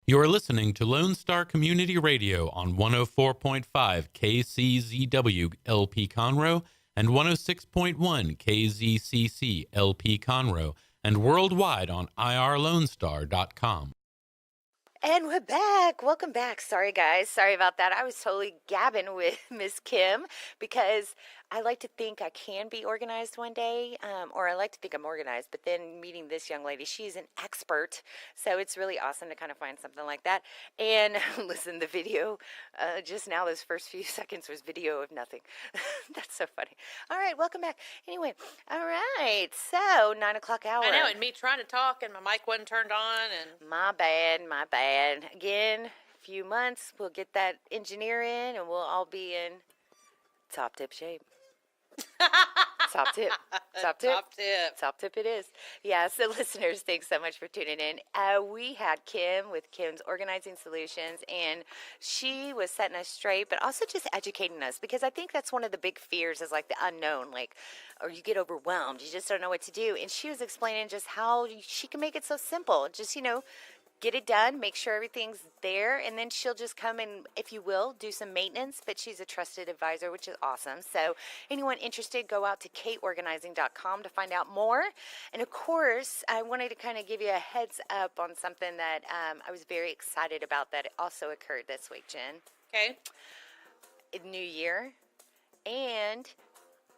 You're listening to Lone Star Community Radio on 104.5 KCZW LP Conroe and 106.1 KZCC LP Conroe and worldwide on irlonestar.com. And we're back. Welcome back. Sorry, guys. Sorry about that. I was totally gabbing with Miss Kim because I like to think I can be organized one day, or I like to think I'm organized. But then meeting this young lady, she's an expert. So it's really awesome to kind of find something like that. And listen, the video just now, those first few seconds was video of nothing. That's so funny. All right. Welcome back. Anyway, all right. So 9 o'clock hour. I know, and me trying to talk and my mic wasn't turned on. And My bad, my bad. Again, few months, we'll get that engineer in and we'll all be in top tip shape. Top tip. Top tip. Top tip. Top tip it is. Yeah, so listeners, thanks so much for tuning in. We had Kim with Kim's Organizing Solutions, and she was setting us straight, but also just educating us, because I think that's one of the big fears is like the unknown, like, or you get overwhelmed. You just don't know what to do. And she was explaining just how she can make it so simple. Just, get it done, make sure everything's there, and then she'll just come and, if you will, do some maintenance. But she's a trusted advisor, which is awesome. So anyone interested, go out to kateorganizing.com to find out more. And of course, I wanted to kind of give you a heads up on something that I was very excited about that also occurred this week, Jen. Okay. New Year, and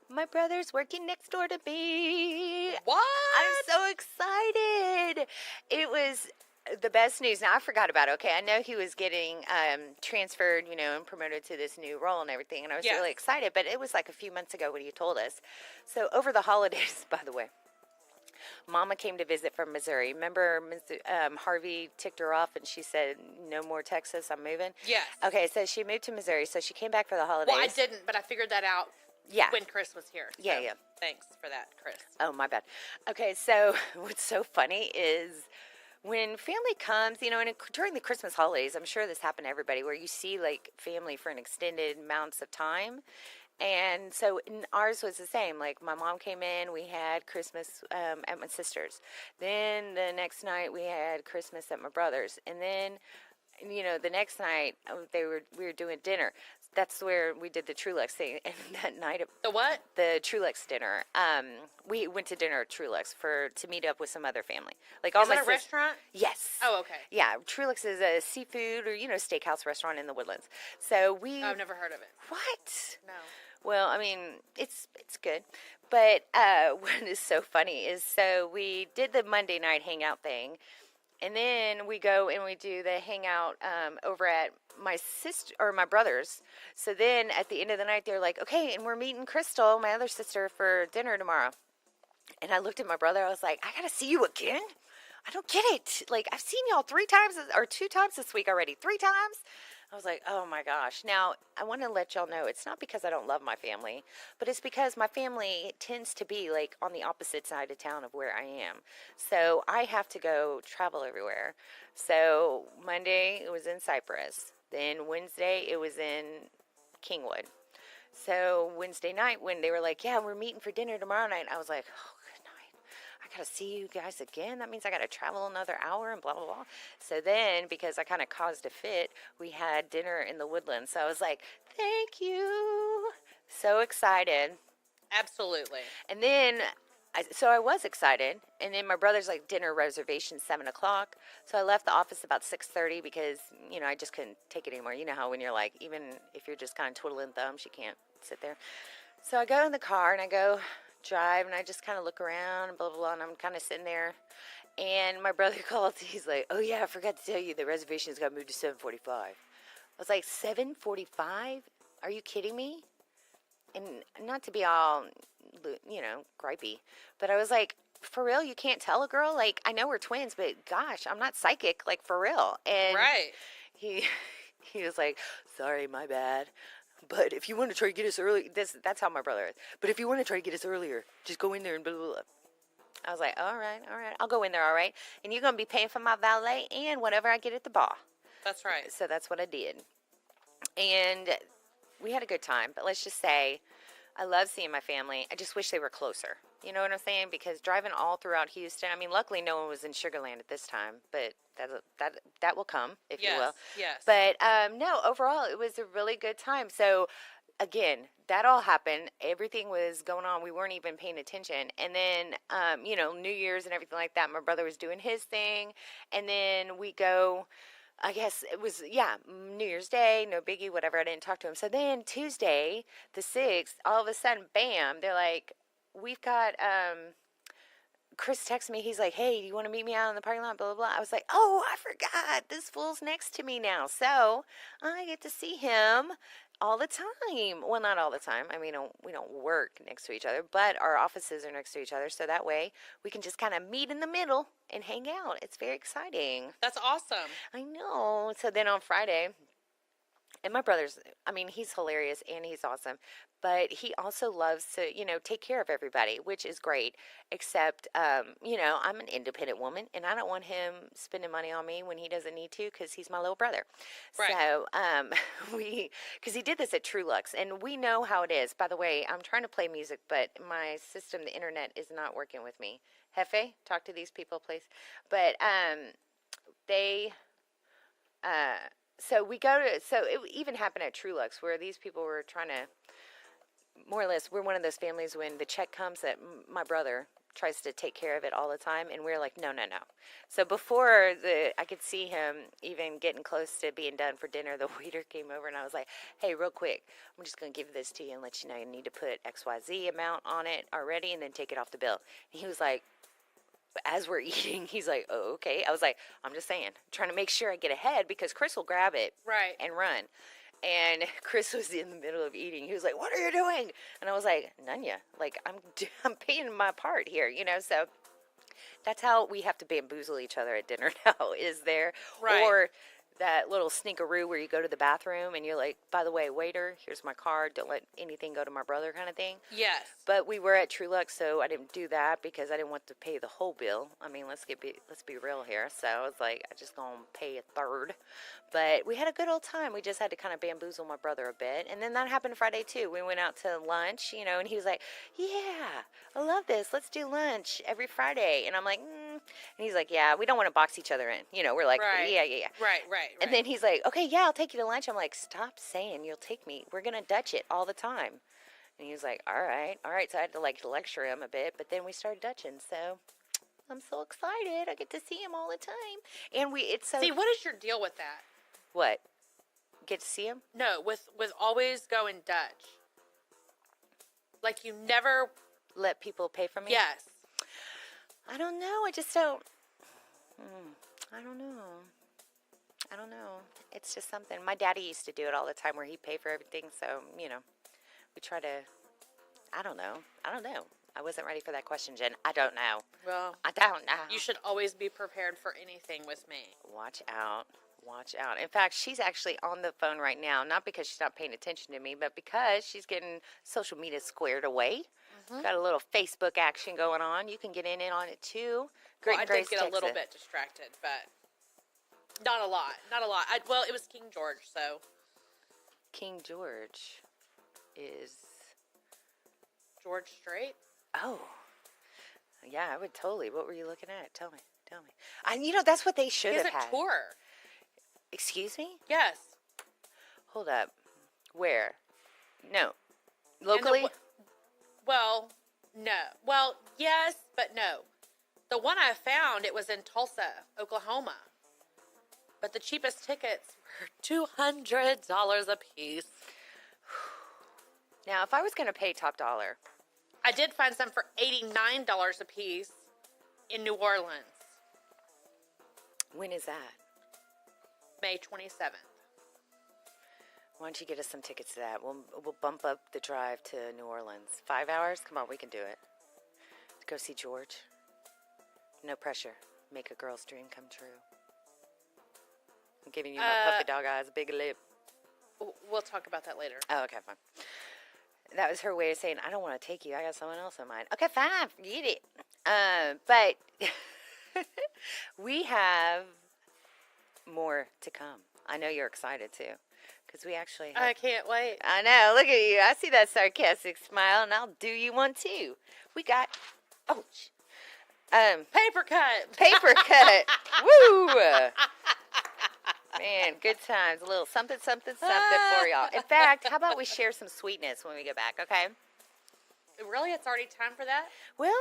my brother's working next door to me. What? I'm so excited. It was the best news. Now, I forgot about it. Okay, I know he was getting transferred, and promoted to this new role and everything, and I was really excited, but it was like a few months ago when you told us. So over the holidays, by the way, Mama came to visit from Missouri. Remember, Harvey ticked her off and she said, no more Texas, I'm moving? Yes. Okay, so she moved to Missouri, so she came back for the holidays. Well, I didn't, but I figured that out when Chris was here. So Yeah. Thanks for that, Chris. Oh, my bad. Okay, so what's so funny is when family comes, and during the Christmas holidays, I'm sure this happened to everybody, where you see like family for an extended amounts of time. And so ours was the same. Like, my mom came in, we had Christmas at my sister's. Then the next night we had Christmas at my brother's. And then, the next night we were doing dinner. That's where we did the Trulux thing. And that night, The what? the Trulux dinner. We went to dinner at Trulux to meet up with some other family. Like, Is it a restaurant? Yes. Oh, okay. Yeah, Trulux is a seafood or steakhouse restaurant in the Woodlands. So I've never heard of it. What? No. Well, I mean, it's good. But what is so funny is, so we did the Monday night hangout thing, and then we go and we do the hangout over at my sister or my brother's. So then at the end of the night, they're like, okay, and we're meeting Crystal, my other sister, for dinner tomorrow. And I looked at my brother. I was like, I got to see you again? I don't get it. Like, I've seen y'all 3 times or 2 times this week already. 3 times? I was like, oh my gosh. Now, I want to let y'all know, it's not because I don't love my family, but it's because my family tends to be like on the opposite side of town of where I am. So I have to go travel everywhere. So Monday, it was in Cypress. Then Wednesday, it was in Kingwood. So Wednesday night, when they were like, yeah, we're meeting for dinner tomorrow night, I was like, oh, I got to see you guys again. That means I got to travel another hour and blah, blah, blah. So then, because I kind of caused a fit, we had dinner in the Woodlands. So I was like, thank you. So excited. Absolutely. And then, I was excited. And then my brother's like, dinner reservation 7 o'clock. So I left the office about 6:30 because, I just couldn't take it anymore. You know how when you're like, even if you're just kind of twiddling thumbs, you can't sit there. So I go in the car and I go drive, and I just kind of look around and blah, blah, blah, and I'm kind of sitting there, and my brother calls. He's like, oh yeah, I forgot to tell you, the reservation's got moved to 7:45. I was like, 7:45? Are you kidding me? And not to be all, gripey, but I was like, for real, you can't tell a girl? Like, I know we're twins, but gosh, I'm not psychic, like, for real. And right. he was like, sorry, my bad. But if you want to try to get us early, that's how my brother is. But if you want to try to get us earlier, just go in there and blah, blah, blah. I was like, all right. I'll go in there, all right. And you're going to be paying for my valet and whatever I get at the bar. That's right. So that's what I did. And we had a good time. But let's just say, I love seeing my family. I just wish they were closer. You know what I'm saying? Because driving all throughout Houston, I mean, luckily no one was in Sugar Land at this time, but that will come, if you will. Yes. But no, overall, it was a really good time. So, again, that all happened. Everything was going on. We weren't even paying attention. And then, New Year's and everything like that, my brother was doing his thing. And then we go, I guess it was, New Year's Day, no biggie, whatever. I didn't talk to him. So then Tuesday, the 6th, all of a sudden, bam, they're like, we've got, Chris texted me. He's like, hey, do you want to meet me out in the parking lot? Blah, blah, blah. I was like, oh, I forgot. This fool's next to me now. So I get to see him all the time. Well, not all the time. I mean, we don't work next to each other, but our offices are next to each other. So that way we can just kind of meet in the middle and hang out. It's very exciting. That's awesome. I know. So then on Friday, and my brother's, I mean, he's hilarious and he's awesome, but he also loves to, take care of everybody, which is great. Except, I'm an independent woman and I don't want him spending money on me when he doesn't need to because he's my little brother. Right. So, because he did this at Trulux and we know how it is. By the way, I'm trying to play music, but my system, the internet, is not working with me. Hefe, talk to these people, please. But, so it even happened at Trulux where these people were trying to, more or less, we're one of those families when the check comes that my brother tries to take care of it all the time, and we're like, no. So before I could see him even getting close to being done for dinner, the waiter came over and I was like, hey, real quick, I'm just going to give this to you and let you know you need to put XYZ amount on it already and then take it off the bill. And he was like, as we're eating, he's like, oh, okay. I was like, I'm just saying, trying to make sure I get ahead because Chris will grab it and run. And Chris was in the middle of eating. He was like, what are you doing? And I was like, none ya. Like, I'm paying my part here, So that's how we have to bamboozle each other at dinner now, is there? Right. Or that little sneakaroo where you go to the bathroom and you're like, by the way, waiter, here's my card. Don't let anything go to my brother kind of thing. Yes. But we were at Trulux, so I didn't do that because I didn't want to pay the whole bill. I mean, let's be real here. So I was like, I just gonna pay a third. But we had a good old time. We just had to kind of bamboozle my brother a bit. And then that happened Friday too. We went out to lunch, and he was like, yeah, I love this. Let's do lunch every Friday. And I'm like, And he's like, yeah, we don't want to box each other in. We're like, right. Yeah. Right. And then he's like, okay, yeah, I'll take you to lunch. I'm like, stop saying you'll take me. We're going to Dutch it all the time. And he was like, all right. So I had to lecture him a bit, but then we started Dutching. So I'm so excited. I get to see him all the time. And See, what is your deal with that? What? Get to see him? No, with always going Dutch. Like you never let people pay for me? Yes. I don't know. I just don't. I don't know. It's just something. My daddy used to do it all the time where he'd pay for everything. So, we try to, I don't know. I wasn't ready for that question, Jen. I don't know. Well, I don't know. You should always be prepared for anything with me. Watch out. In fact, she's actually on the phone right now, not because she's not paying attention to me, but because she's getting social media squared away. Mm-hmm. Got a little Facebook action going on. You can get in on it too. Well, I did get a little bit distracted, but not a lot. It was King George, so. King George is George Strait? Oh. Yeah, I would totally. What were you looking at? Tell me. That's what they should have had. He has a tour. Excuse me? Yes. Hold up. Where? No. Locally? No. Well, yes, but no. The one I found, it was in Tulsa, Oklahoma. But the cheapest tickets were $200 a piece. Now, if I was going to pay top dollar. I did find some for $89 a piece in New Orleans. When is that? May 27th. Why don't you get us some tickets to that? We'll bump up the drive to New Orleans. 5 hours? Come on, we can do it. Go see George. No pressure. Make a girl's dream come true. I'm giving you my puppy dog eyes, big lip. We'll talk about that later. Oh, okay, fine. That was her way of saying, I don't want to take you. I got someone else in mind. Okay, fine. Forget it. But we have more to come. I know you're excited, too. because we actually I can't wait. I know. Look at you. I see that sarcastic smile, and I'll do you one too. We got, Paper cut. paper cut. Woo! Man, good times. A little something, something, something for y'all. In fact, how about we share some sweetness when we get back, okay? Really? It's already time for that? Well,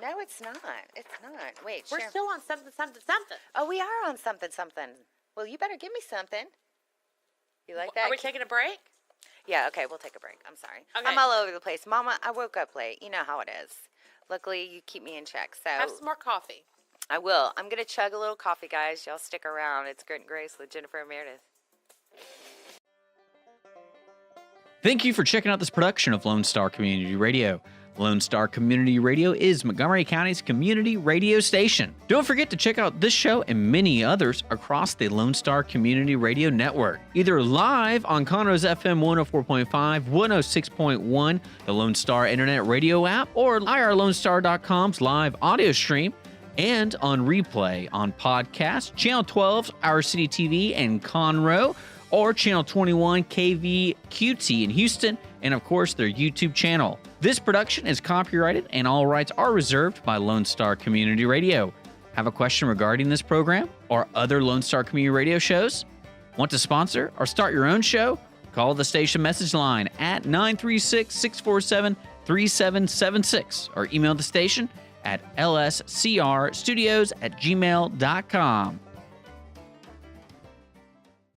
no, it's not. It's not. Wait, We're share. still on something, something, something. Oh, we are on something, something. Well, you better give me something. You like that? Are we taking a break? Yeah, okay, we'll take a break. I'm sorry. Okay. I'm all over the place. Mama, I woke up late. You know how it is. Luckily, you keep me in check, so Have some more coffee. I will. I'm going to chug a little coffee, guys. Y'all stick around. It's Grit and Grace with Jennifer and Meredith. Thank you for checking out this production of Lone Star Community Radio. Lone Star Community Radio is Montgomery County's community radio station. Don't forget to check out this show and many others across the Lone Star Community Radio Network, either live on Conroe's FM 104.5, 106.1, the Lone Star Internet Radio app, or irlonestar.com's live audio stream, and on replay on podcast, Channel 12's Our City TV in Conroe, or Channel 21 KVQT in Houston, and of course their YouTube channel. This production is copyrighted and all rights are reserved by Lone Star Community Radio. Have a question regarding this program or other Lone Star Community Radio shows? Want to sponsor or start your own show? Call the station message line at 936-647-3776 or email the station at lscrstudios@gmail.com.